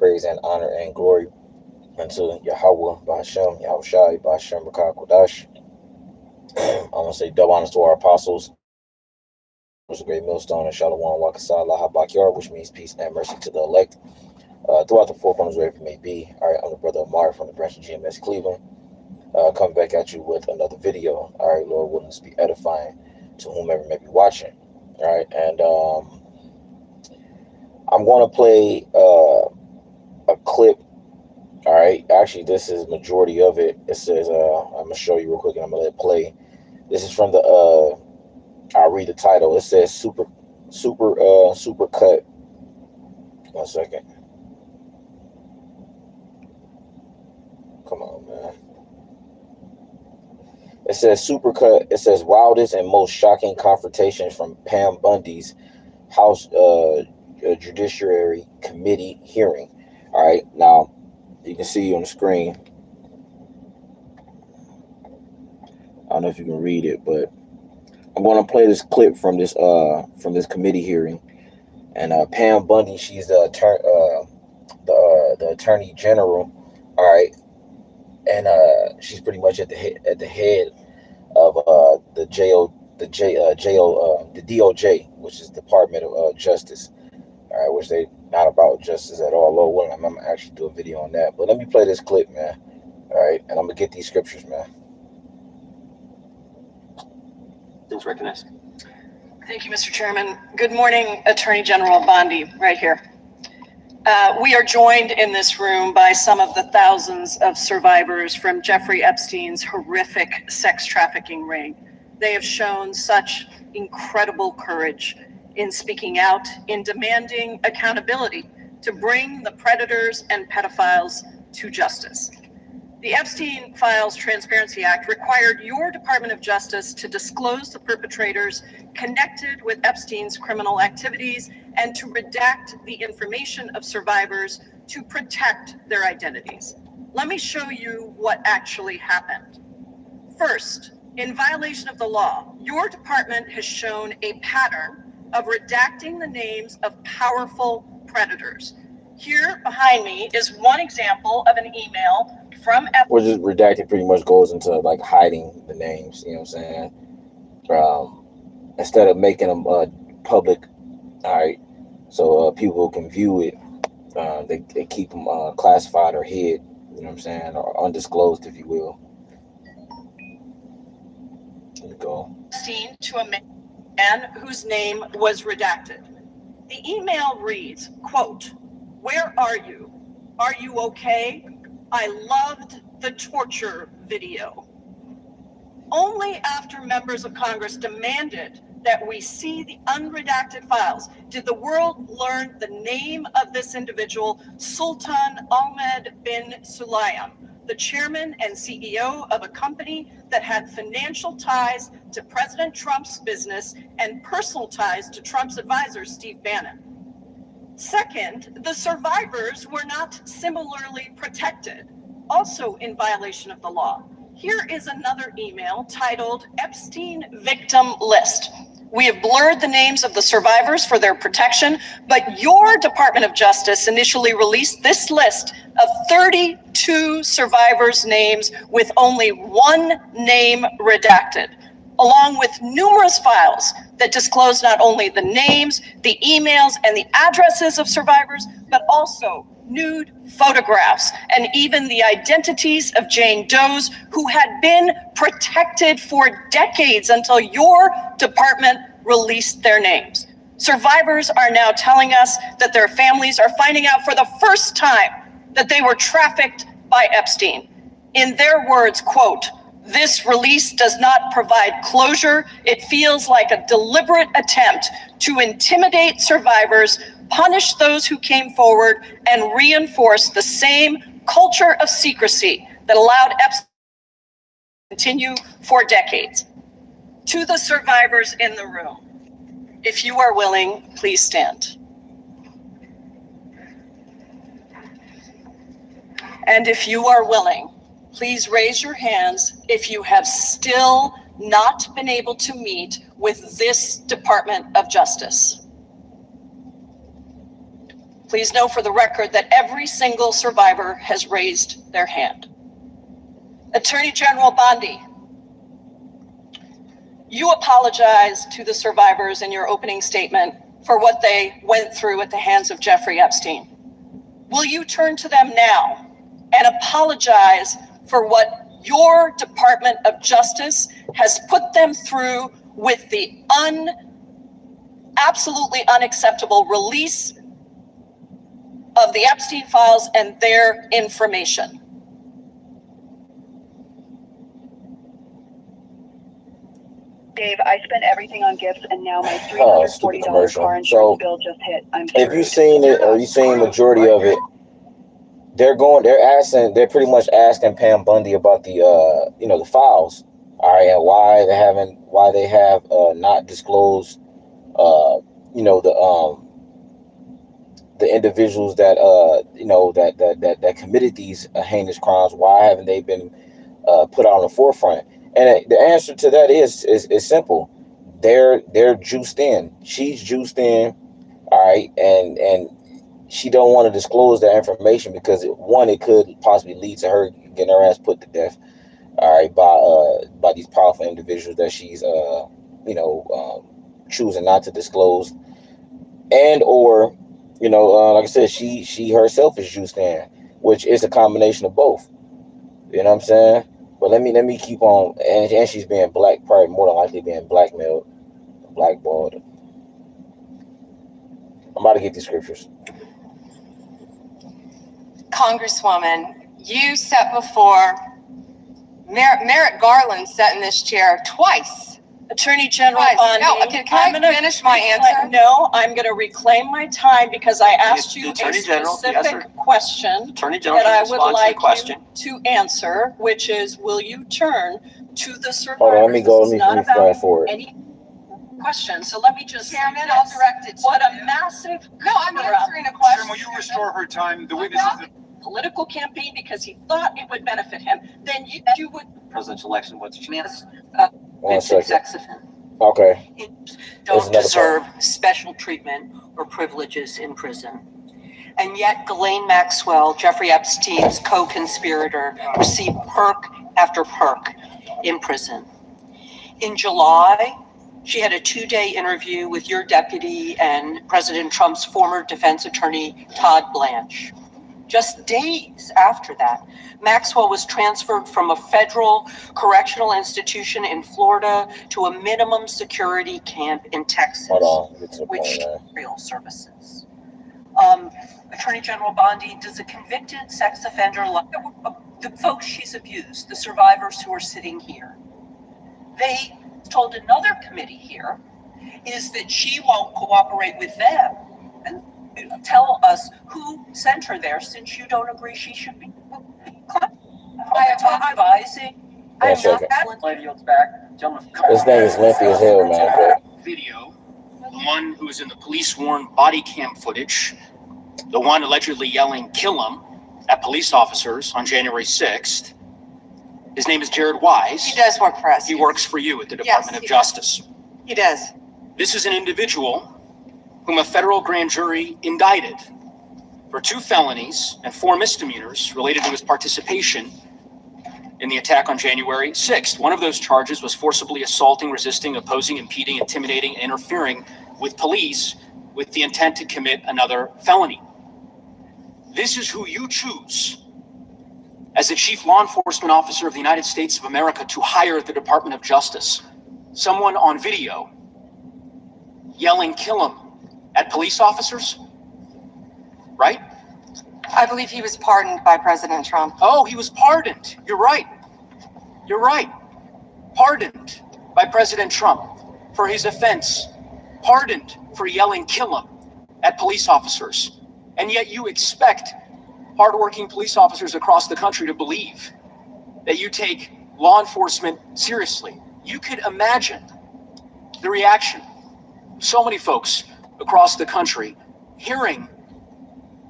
praise and honor and glory unto Yahweh, Ba'ashem, Yahushai, Ba'ashem, Rakah, Kodash. I want to say double honors to our apostles, was a great millstone, and Shalom, Wakasah, Lahabakyar, which means peace and mercy to the elect. Throughout the four corners, wherever it may be. All right, I'm the brother Amar from the branch of GMS Cleveland. Coming back at you with another video. All right, Lord willing, to be edifying to whomever may be watching. All right, and I'm going to play a clip. All right, actually, this is majority of it. It says, I'm going to show you real quick, and I'm going to let it play. This is from the, I'll read the title. It says super cut. 1 second. Come on, man. It says supercut. It says wildest and most shocking confrontations from Pam Bundy's House Judiciary Committee hearing. All right, now you can see on the screen. I don't know if you can read it, but I'm going to play this clip from this committee hearing. And Pam Bundy, she's the Attorney General. All right. And she's pretty much at the head of the DOJ, which is Department of Justice. All right, which they not about justice at all. Lord willing, I'm gonna actually do a video on that. But let me play this clip, man. All right, and I'm gonna get these scriptures, man. Things recognized. Thank you, Mr. Chairman. Good morning, Attorney General Bondi, right here. We are joined in this room by some of the thousands of survivors from Jeffrey Epstein's horrific sex trafficking ring. They have shown such incredible courage in speaking out, in demanding accountability to bring the predators and pedophiles to justice. The Epstein Files Transparency Act required your Department of Justice to disclose the perpetrators connected with Epstein's criminal activities and to redact the information of survivors to protect their identities. Let me show you what actually happened. First, in violation of the law, your department has shown a pattern of redacting the names of powerful predators. Here behind me is one example of an email from Or just redacted pretty much goes into like hiding the names, you know what I'm saying? Instead of making them public, all right, so people can view it, they keep them classified or hid, you know what I'm saying, or undisclosed, if you will. Here we go. Epstein to a man whose name was redacted. The email reads, quote, "Where are you? Are you okay? I loved the torture video." Only after members of Congress demanded that we see the unredacted files did the world learn the name of this individual, Sultan Ahmed bin Sulayem, the chairman and CEO of a company that had financial ties to President Trump's business and personal ties to Trump's advisor, Steve Bannon. Second, the survivors were not similarly protected, also in violation of the law. Here is another email titled Epstein Victim List. We have blurred the names of the survivors for their protection, but your Department of Justice initially released this list of 32 survivors' names with only one name redacted, along with numerous files that disclose not only the names, the emails, and the addresses of survivors, but also nude photographs and even the identities of Jane Does who had been protected for decades until your department released their names. Survivors are now telling us that their families are finding out for the first time that they were trafficked by Epstein. In their words, quote, "This release does not provide closure. It feels like a deliberate attempt to intimidate survivors, punish those who came forward, and reinforce the same culture of secrecy that allowed Epstein to continue for decades." To the survivors in the room, if you are willing, please stand. And if you are willing, please raise your hands if you have still not been able to meet with this Department of Justice. Please know for the record that every single survivor has raised their hand. Attorney General Bondi, you apologized to the survivors in your opening statement for what they went through at the hands of Jeffrey Epstein. Will you turn to them now and apologize for what your Department of Justice has put them through with the absolutely unacceptable release of the Epstein files and their information? Dave, I spent everything on gifts, and now my Stupid $340 commercial. car insurance So, bill just hit. I'm if you've seen it or you've seen majority of it, they're pretty much asking Pam Bundy about the the files, all right, and why they have not disclosed the individuals that that committed these heinous crimes. Why haven't they been put out on the forefront? And the answer to that is simple. They're juiced in. She's juiced in, all right, and she don't want to disclose that information because it could possibly lead to her getting her ass put to death, all right, by these powerful individuals that she's choosing not to disclose, and or like I said, she herself is juiced in, which is a combination of both. You know what I'm saying? But let me keep on, and she's being probably more than likely being blackmailed, blackballed. I'm about to get these scriptures. Congresswoman, you sat before Merrick Garland sat in this chair twice. Attorney General Twice. Bondi. No, can I finish my answer? No, I'm going to reclaim my time because I asked you a Attorney General, yes, specific question Attorney General that I should would respond to the like question. you to answer, which is, will you turn to the survivors? Hold on, let me This is not about fast forward. any question. So let me just say Chairman, this. I'll direct it to What you. a massive No, I'm cover-up. answering a question. Chairman, will you restore her time? The witness is Political campaign because he thought it would benefit him. Then you would. Presidential election, what's your chance? 1 second. Sex offenders Okay. There's don't another deserve special treatment or privileges in prison. And yet Ghislaine Maxwell, Jeffrey Epstein's co-conspirator, received perk after perk in prison. In July, she had a 2-day interview with your deputy and President Trump's former defense attorney, Todd Blanche. Just days after that, Maxwell was transferred from a federal correctional institution in Florida to a minimum security camp in Texas. Hold on. Get to the Which point, man. real services. Attorney General Bondi, does a convicted sex offender, like the folks she's abused, the survivors who are sitting here, they told another committee here, is that she won't cooperate with them and tell us who sent her there, since you don't agree she should be advising. One I'm second. not. Lady yields back. Gentleman. This thing is lengthy as hell, man. But video, the one who's in the police-worn body cam footage, the one allegedly yelling "kill him" at police officers on January 6th. His name is Jared Wise. He does work for us. He works for you at the Yes, Department of he does. Justice. He does. This is an individual whom a federal grand jury indicted for 2 felonies and 4 misdemeanors related to his participation in the attack on January 6th. One of those charges was forcibly assaulting, resisting, opposing, impeding, intimidating, and interfering with police with the intent to commit another felony. This is who you choose as the chief law enforcement officer of the United States of America to hire at the Department of Justice. Someone on video yelling "kill him" at police officers, right? I believe he was pardoned by President Trump. Oh, he was pardoned. You're right. You're right. Pardoned by President Trump for his offense. Pardoned for yelling "kill him" at police officers. And yet you expect hardworking police officers across the country to believe that you take law enforcement seriously. You could imagine the reaction of so many folks across the country hearing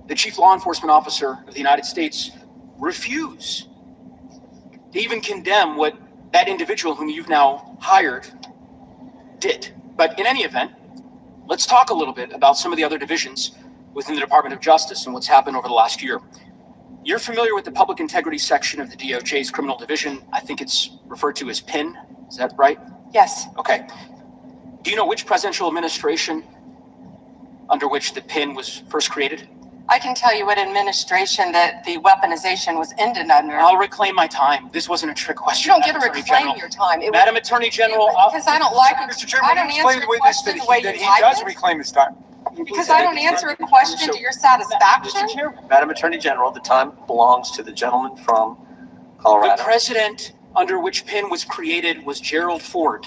the chief law enforcement officer of the United States refuse to even condemn what that individual whom you've now hired did. But in any event, let's talk a little bit about some of the other divisions within the Department of Justice and what's happened over the last year. You're familiar with the Public Integrity section of the DOJ's Criminal Division. I think it's referred to as PIN. Is that right? Yes. Okay. Do you know which presidential administration under which the PIN was first created? I can tell you what administration that the weaponization was ended under. I'll reclaim my time. This wasn't a trick question. You don't get to Madam Attorney reclaim General. your time. It was, Madam Attorney General, because I don't like it. Mr. Chairman, I don't you explained answer to a the witness question that the way he you like does it. reclaim his time. Because I don't answer a question to your satisfaction. Mr. Chairman, Madam Attorney General, the time belongs to the gentleman from the Colorado. president under which PIN was created was Gerald Ford.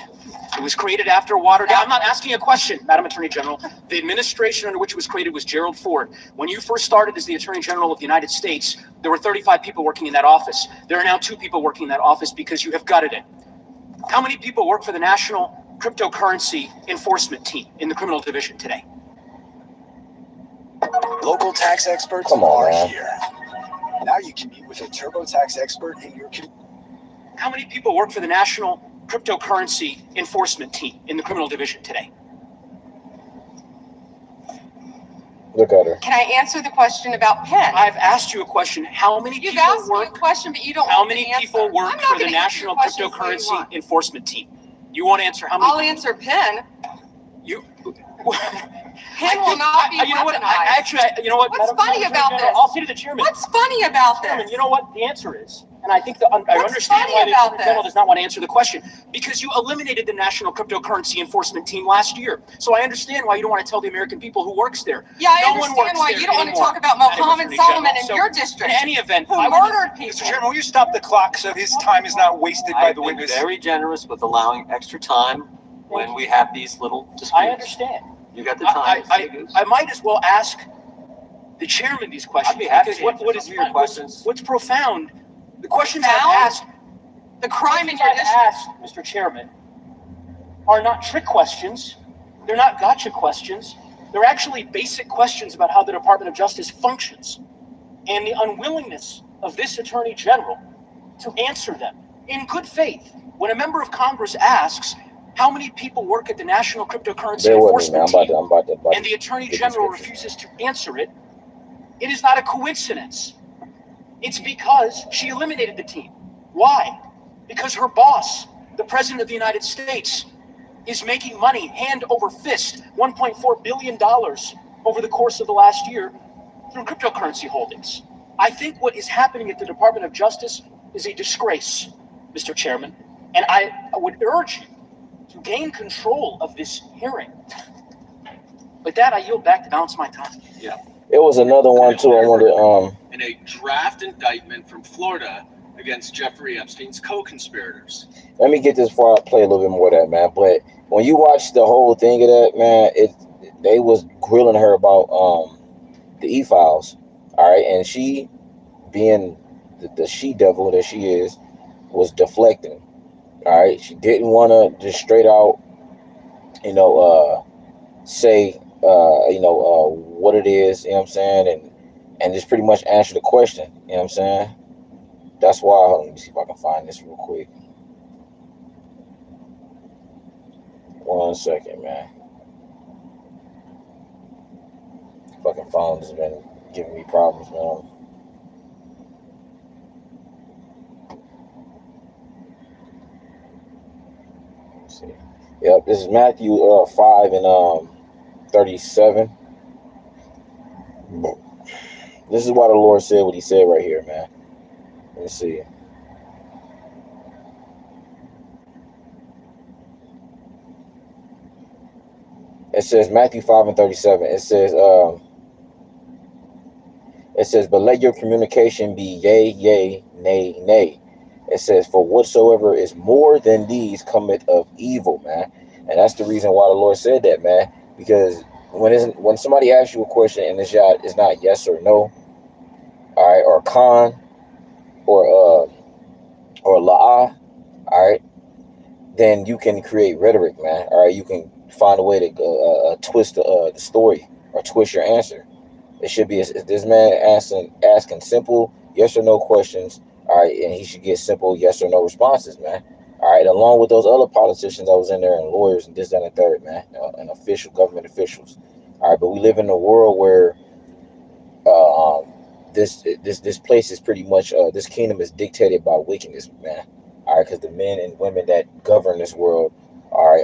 It was created after Watergate. I'm not asking a question, Madam Attorney General. The administration under which it was created was Gerald Ford. When you first started as the Attorney General of the United States, there were 35 people working in that office. There are now 2 people working in that office because you have gutted it. How many people work for the National Cryptocurrency Enforcement Team in the Criminal Division today? Local tax experts Come on, are man. here. Now you can meet with a TurboTax expert in your community. How many people work for the National Cryptocurrency Enforcement Team in the Criminal Division today? Look at her. Can I answer the question about PIN? I've asked you a question. How many You've people asked me a work? question, but you don't How want me many to people answer. work I'm not for the gonna answer your National questions the way you Cryptocurrency want. Enforcement Team? You won't answer how many? I'll answer PIN. You. PIN will not be You know what? weaponized. You know what? What's Madam funny Attorney about General, this? I'll say to the chairman. What's funny about Chairman, this? you know what the answer is, and I think I What's understand funny why the about Attorney General this? does not want to answer the question, because you eliminated the National Cryptocurrency Enforcement Team last year. So I understand why you don't want to tell the American people who works there. Yeah, I No one understand works why there you don't want to anymore, talk about Madam Mohammed Attorney Solomon General. in So, your In district, any event, who I would- murdered Mr. people. Chairman, will you stop the clock so his time is not wasted by I've the been witness? very generous with allowing extra time when we have these little disputes. I understand. You got the time. I might as well ask the chairman these questions. I'd be happy because to what answer is some of your questions. what's profound, the questions I've Profound? asked, The crime in questions your I've district. asked, Mr. Chairman, are not trick questions. They're not gotcha questions. They're actually basic questions about how the Department of Justice functions and the unwillingness of this Attorney General to answer them in good faith. When a member of Congress asks, how many people work at the National Cryptocurrency Bear with me, man. Enforcement Team? I'm about to And the Attorney get this General picture. refuses to answer it, it is not a coincidence. It's because she eliminated the team. Why? Because her boss, the President of the United States, is making money hand over fist, $1.4 billion over the course of the last year through cryptocurrency holdings. I think what is happening at the Department of Justice is a disgrace, Mr. Chairman, and I would urge you to gain control of this hearing. With that, I yield back to balance my time. It was another one too. I wanted in a draft indictment from Florida against Jeffrey Epstein's co-conspirators. let me get this before I play a little bit more of that, man. But when you watch the whole thing of that, man, they was grilling her about the e-files. All right, and she, being the she devil that she is, was deflecting. All right, she didn't want to just straight out, say, what it is, you know what I'm saying, and just pretty much answer the question, you know what I'm saying. That's why, hold on, let me see if I can find this real quick. 1 second, man. Fucking phone has been giving me problems, man. Let's see. Yep, this is Matthew 5 and 37. This is why the Lord said what he said right here, man. Let me see. It says Matthew 5 and 37. It says, but let your communication be yea, yea, nay, nay. It says, for whatsoever is more than these cometh of evil, man. And that's the reason why the Lord said that, man. Because when somebody asks you a question and it's not yes or no, all right, or con, or la'ah, all right, then you can create rhetoric, man. All right, you can find a way to twist the story or twist your answer. It should be this man asking simple yes or no questions, all right, and he should get simple yes or no responses, man. All right, along with those other politicians that was in there and lawyers and this, that, and the third, man, and official government officials. All right, but we live in a world where This place is pretty much this kingdom is dictated by wickedness, man. All right, because the men and women that govern this world are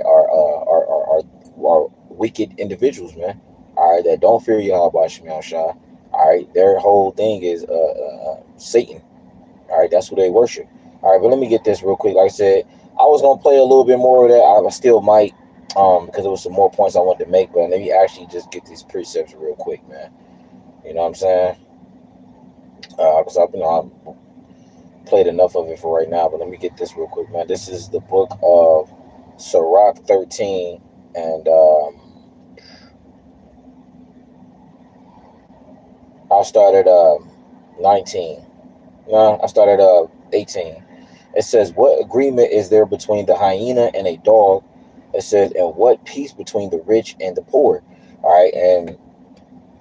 wicked individuals, man. All right, that don't fear Yahweh Shemel Shah. All right, their whole thing is Satan. All right, that's who they worship. All right, but let me get this real quick. Like I said, I was gonna play a little bit more of that. I still might, because there was some more points I wanted to make. But let me actually just get these precepts real quick, man. You know what I'm saying? Because I've played enough of it for right now. But let me get this real quick, man. This is the book of Sirach 13, and I'll start at 19. No, I started 18. It says, what agreement is there between the hyena and a dog? It says, and what peace between the rich and the poor? All right, and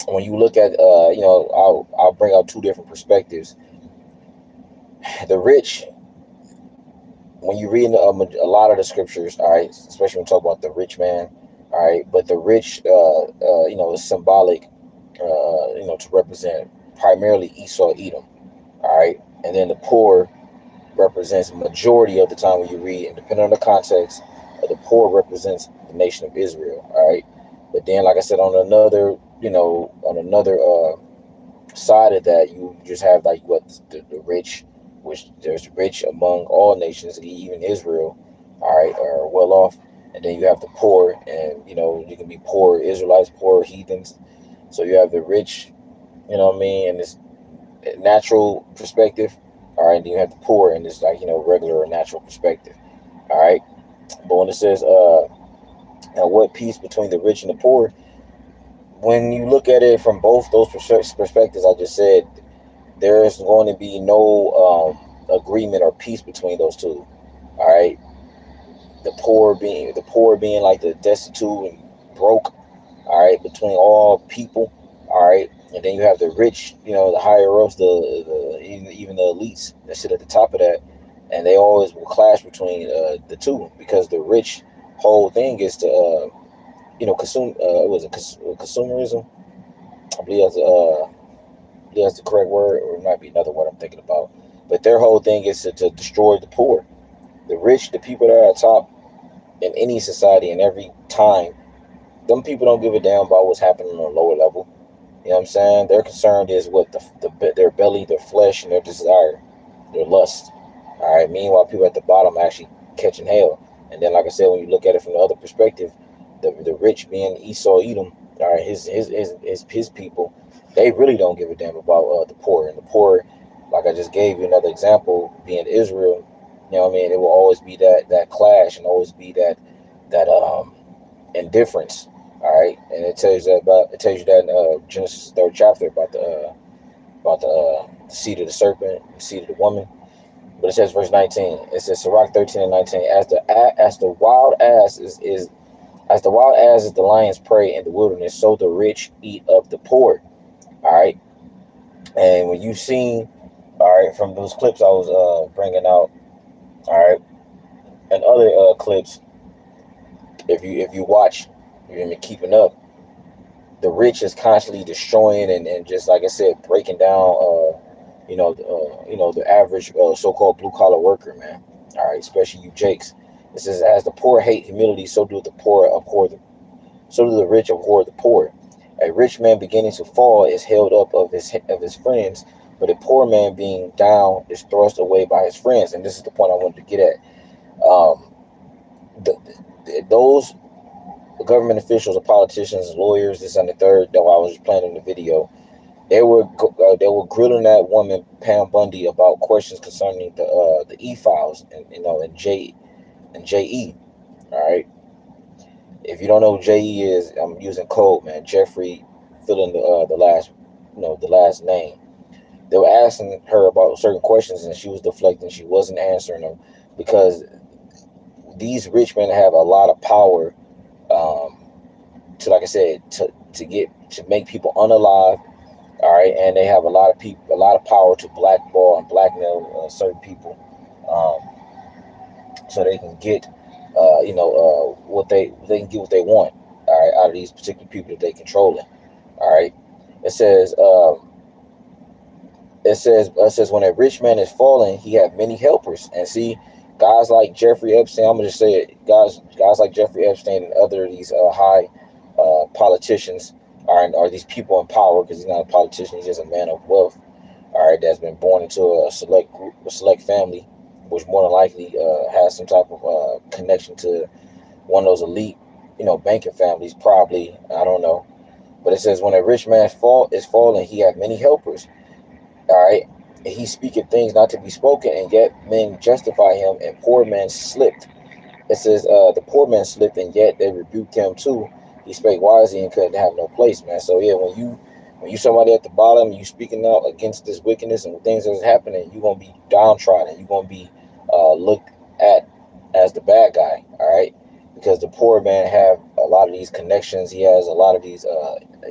when you look at, I'll bring out two different perspectives. The rich, when you read a lot of the scriptures, all right, especially when we talk about the rich man, all right, but the rich, is symbolic, to represent primarily Esau, Edom. All right, and then the poor represents majority of the time when you read, and depending on the context, the poor represents the nation of Israel. All right, but then, like I said, on another side of that, you just have like what the rich, which there's rich among all nations, even Israel. All right, are well off, and then you have the poor, and you can be poor Israelites, poor heathens. So you have the rich, and this natural perspective, all right, and then you have the poor in this regular or natural perspective. All right, but when it says now what peace between the rich and the poor, when you look at it from both those perspectives I just said, there is going to be no agreement or peace between those two. All right, the poor being like the destitute and broke, all right, between all people. All right, and then you have the rich, the higher ups, even the elites that sit at the top of that, and they always will clash between the two, because the rich whole thing is to consume. Consumerism? I believe that's the correct word, or it might be another word I'm thinking about. But their whole thing is to destroy the poor, the rich, the people that are at top in any society and every time. Them people don't give a damn about what's happening on a lower level. You know what I'm saying? Their concern is what their belly, their flesh, and their desire, their lust. All right. Meanwhile, people at the bottom are actually catching hell. And then, like I said, when you look at it from the other perspective, the rich being Esau, Edom, all right, his people, they really don't give a damn about the poor. And the poor, like I just gave you another example, being Israel. You know what I mean? It will always be that clash, and always be that indifference. All right, and it tells you that in Genesis 3rd chapter about the seed of the serpent, the seed of the woman. But it says verse 19. It says Sirach 13 and 19. As the wild ass is the lion's prey in the wilderness, so the rich eat of the poor. All right, and when you've seen, all right, from those clips I was bringing out, all right, and other clips, if you watch. You've been keeping up. The rich is constantly destroying and just like I said, breaking down, the average so-called blue-collar worker, man. All right, especially you Jakes. It says, as the poor hate humility, so do the rich abhor the poor. A rich man beginning to fall is held up of his friends, but a poor man being down is thrust away by his friends. And this is the point I wanted to get at. Those government officials, or politicians, lawyers, this and the third, though I was playing in the video, they were grilling that woman Pam Bundy about questions concerning the e-files and JE. All right, if you don't know who JE is, I'm using code, man. Jeffrey, fill in the last name. They were asking her about certain questions, and she was deflecting. She wasn't answering them, because these rich men have a lot of power. To, like I said, to make people unalive, all right, and they have a lot of power to blackball and blackmail certain people, so they can get, what they can get what they want, all right, out of these particular people that they controlling, all right. It says, it says when a rich man is fallen, he have many helpers. And see, guys like Jeffrey Epstein, I'm gonna just say it, guys like Jeffrey Epstein and other of these high politicians are these people in power, because he's not a politician, he's just a man of wealth, all right, that's been born into a select group, a select family, which more than likely has some type of connection to one of those elite, banking families, probably, I don't know. But it says when a rich man is fallen, he have many helpers. All right, he speaketh things not to be spoken, and yet men justify him, and poor men slipped. It says the poor man slipped, and yet they rebuked him too. He spake wisely and couldn't have no place, man. So yeah, when you somebody at the bottom, you speaking out against this wickedness and things that's happening, you're gonna be downtrodden. You're gonna be looked at as the bad guy. All right, because the poor man have a lot of these connections. He has a lot of these.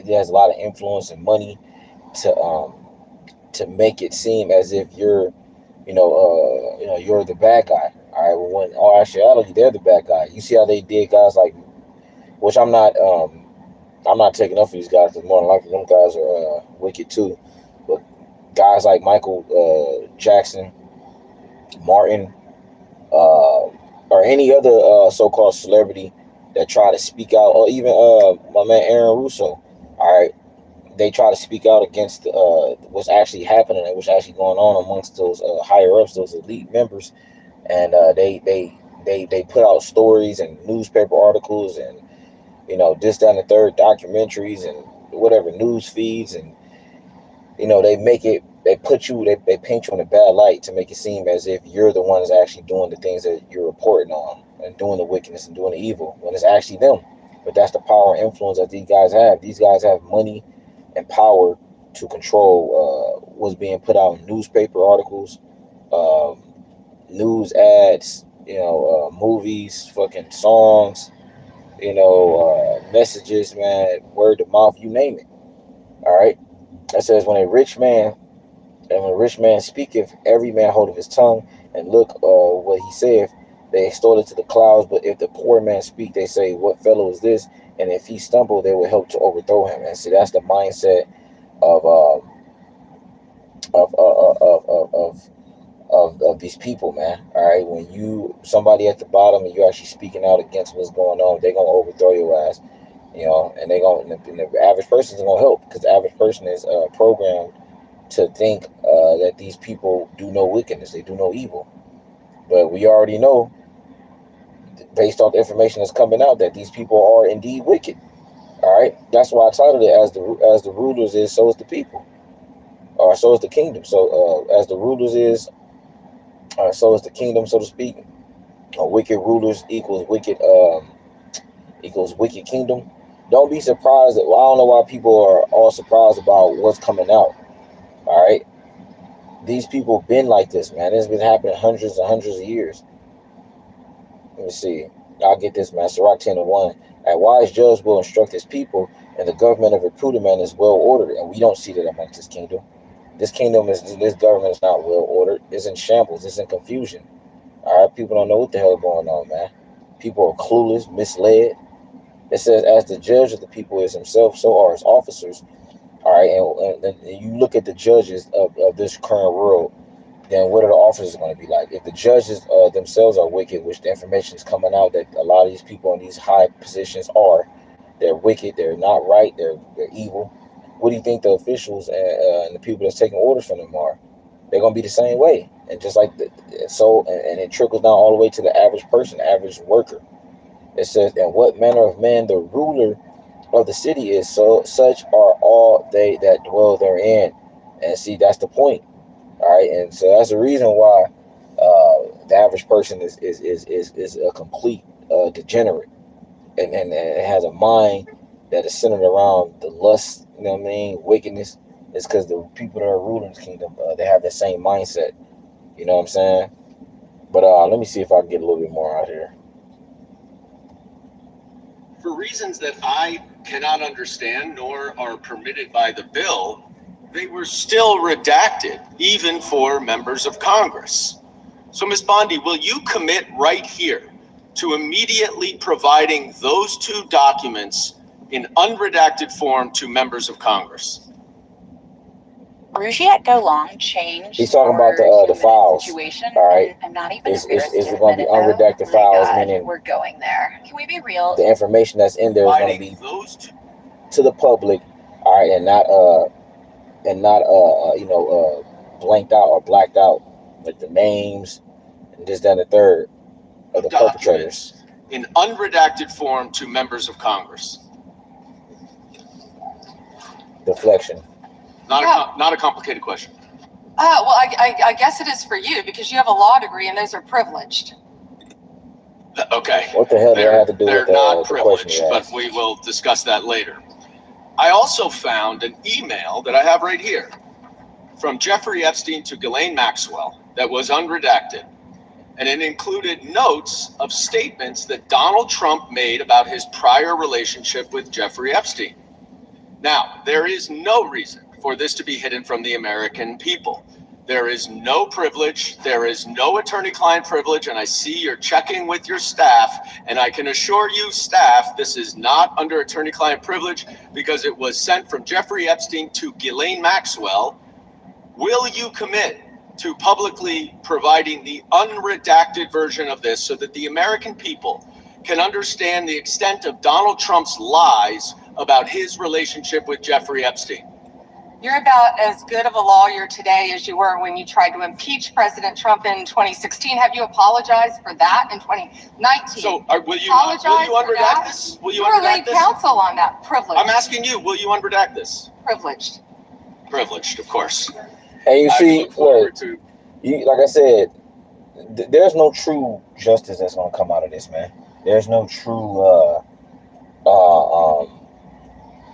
He has a lot of influence and money to make it seem as if you're, you're the bad guy. All right. Well, when in actuality they're the bad guy. You see how they did guys like, which I'm not taking up for these guys, because more than likely them guys are wicked too. But guys like Michael Jackson, Martin, or any other so-called celebrity that try to speak out, or even my man Aaron Russo. All right. They try to speak out against what's actually happening and what's actually going on amongst those higher ups, those elite members, and they put out stories and newspaper articles and this, that, and the third, documentaries and whatever, news feeds, and they paint you in a bad light to make it seem as if you're the one that's actually doing the things that you're reporting on and doing the wickedness and doing the evil, when it's actually them. But that's the power and influence that these guys have. These guys have money and power to control what's being put out in newspaper articles, news ads, movies, fucking songs, messages, man, word of mouth, you name it. All right. It says when a rich man speaketh, every man holdeth his tongue, and look what he saith, they extol it to the clouds. But if the poor man speak, they say, what fellow is this? And if he stumble, they will help to overthrow him. And see, that's the mindset of these people, man. All right, when you somebody at the bottom and you're actually speaking out against what's going on, they're gonna overthrow your ass, and the average person is gonna help, because the average person is programmed to think that these people do no wickedness, they do no evil. But we already know, based on the information that's coming out, that these people are indeed wicked. All right, that's why I titled it as the rulers is, so is the people, or so is the kingdom. So as the rulers is, so is the kingdom, so to speak. Wicked rulers equals wicked kingdom. Don't be surprised that, well, I don't know why people are all surprised about what's coming out. All right, these people been like this, man. It's been happening hundreds and hundreds of years. Let me see. I'll get this, man. Sirach 10:1. A wise judge will instruct his people, and the government of a prudent man is well ordered. And we don't see that amongst this kingdom. This government is not well ordered. It's in shambles. It's in confusion. All right, people don't know what the hell is going on, man. People are clueless, misled. It says, as the judge of the people is himself, so are his officers. All right, and you look at the judges of this current world, then what are the officers going to be like? If the judges themselves are wicked, which the information is coming out that a lot of these people in these high positions are, they're wicked, they're not right, they're evil. What do you think the officials and the people that's taking orders from them are? They're going to be the same way. And just like and it trickles down all the way to the average person, the average worker. It says, and what manner of man the ruler of the city is, so such are all they that dwell therein. And see, that's the point. All right, and so that's the reason why the average person is a complete degenerate, and it has a mind that is centered around the lust, wickedness. It's because the people that are ruling this kingdom, they have that same mindset. You know what I'm saying? But let me see if I can get a little bit more out here. For reasons that I cannot understand nor are permitted by the bill, they were still redacted, even for members of Congress. So, Ms. Bondi, will you commit right here to immediately providing those two documents in unredacted form to members of Congress? Rujiat Golong changed. He's talking about the our files. situation. All right. And I'm not even It's embarrassed it's to going to be admit it, though. unredacted My files, God, meaning we're going there. Can we be real? the information that's in there is going to be Providing those two to the public, all right, and not blanked out or blacked out, like the names and this, that, and the third of the perpetrators. documents in unredacted form to members of Congress. Deflection. Not a complicated question. Well, I guess it is for you because you have a law degree and those are privileged. Okay. What the hell do I have to do They're with not the question privileged, you but asked? we will discuss that later. I also found an email that I have right here from Jeffrey Epstein to Ghislaine Maxwell that was unredacted, and it included notes of statements that Donald Trump made about his prior relationship with Jeffrey Epstein. Now, there is no reason for this to be hidden from the American people. There is no privilege. There is no attorney-client privilege. And I see you're checking with your staff. And I can assure you, staff, this is not under attorney-client privilege because it was sent from Jeffrey Epstein to Ghislaine Maxwell. Will you commit to publicly providing the unredacted version of this so that the American people can understand the extent of Donald Trump's lies about his relationship with Jeffrey Epstein? You're about as good of a lawyer today as you were when you tried to impeach President Trump in 2016. Have you apologized for that in 2019? So will you Apologize for unredact that? this? Will you You were unredact lead this? counsel on that. Privileged. I'm asking you, will you unredact this? Privileged. Privileged, of course. And you I see, look forward to like I said, there's no true justice that's gonna come out of this, man. There's no true,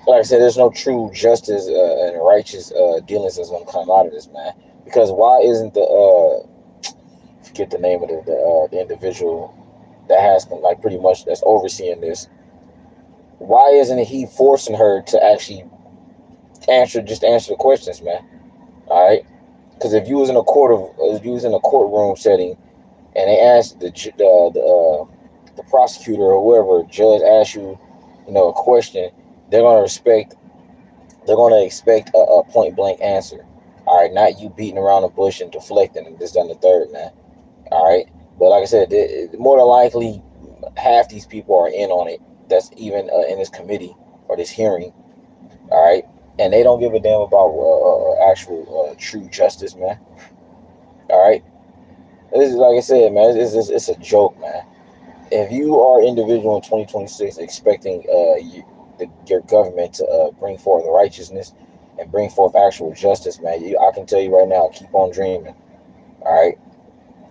like I said, there's no true justice and righteous dealings that's gonna come out of this, man. Because why isn't forget the name of the individual that has pretty much that's overseeing this? Why isn't he forcing her to actually answer the questions, man? All right, because if you was in a courtroom setting, and they asked the prosecutor or whoever judge asks you, a question, they're gonna expect a point blank answer. All right, not you beating around the bush and deflecting and this, that, and the third, man. All right, but like I said, more than likely, half these people are in on it. That's even in this committee or this hearing. All right. And they don't give a damn about actual true justice, man. All right. This is, like I said, man, it's a joke, man. If you are an individual in 2026 expecting your government to bring forth righteousness and bring forth actual justice, man, I can tell you right now, keep on dreaming. All right.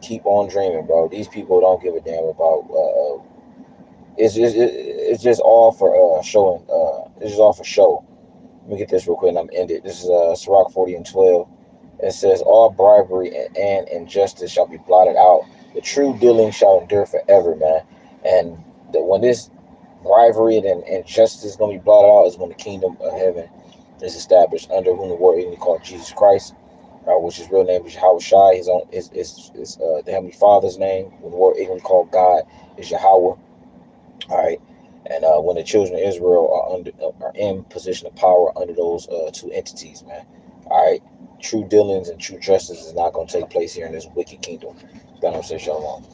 Keep on dreaming, bro. These people don't give a damn about. It's just all for showing. It's just all for show. Let me get this real quick and I'm end it. This is Sirach 40:12. It says, all bribery and injustice shall be blotted out. The true dealing shall endure forever, man. And when this bribery and injustice is going to be blotted out is when the kingdom of heaven is established, under whom the word is called Jesus Christ, which his real name is Yahweh Shai. His own is the Heavenly Father's name. When the word ignorantly called God is Yahweh. All right. And when the children of Israel are in position of power under those two entities, man. All right. True dealings and true justice is not going to take place here in this wicked kingdom. God, I'm saying shalom.